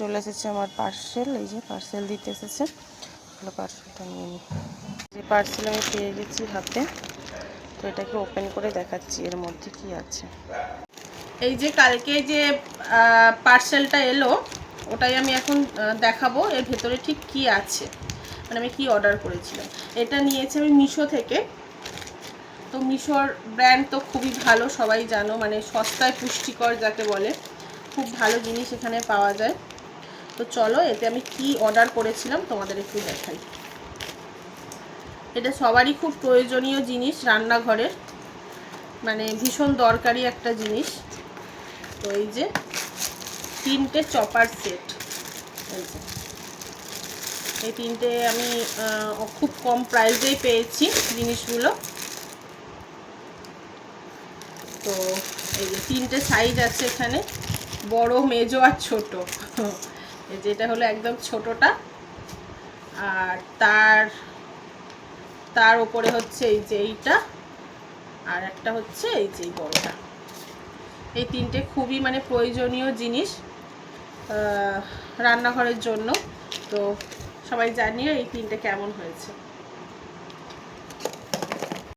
চলে এসেছে আমার পার্সেল। এই যে পার্সেল দিতে এসেছে, তাহলে পার্সেলটা নিয়ে নিই। যে পার্সেল আমি পেয়ে গেছি হাতে, তো এটাকে ওপেন করে দেখাচ্ছি এর মধ্যে কি আছে। এই যে কালকে যে পার্সেলটা এলো, ওটাই আমি এখন দেখাবো এর ভেতরে ঠিক কি আছে, মানে আমি কি অর্ডার করেছিলাম। এটা নিয়েছি আমি মিশো থেকে। তো মিশোর ব্র্যান্ড তো খুবই ভালো, সবাই জানো, মানে সস্তায় পুষ্টিকর যাকে বলে, খুব ভালো জিনিস এখানে পাওয়া যায়। তো চলো এতে আমি কি অর্ডার করেছিলাম তোমাদের একটু দেখাই। এটা সবারই খুব প্রয়োজনীয় জিনিস রান্নাঘরের, মানে ভীষণ দরকারি একটা জিনিস। তো এই যে 3টে চপার সেট, এই 3টে আমি খুব কম প্রাইসেই পেয়েছি জিনিসগুলো। তো এই যে 3টে সাইজ আছে এখানে, বড়, মেজো আর ছোট। এই যে এটা হলো একদম ছোটটা, আর তার উপরে হচ্ছে এই যে এইটা, আর একটা হচ্ছে এই যে বড়টা। এই 3টে খুবই মানে প্রয়োজনীয় জিনিস রান্নাঘরের জন্য। তো সবাই জানিও এই 3টে কেমন হয়েছে।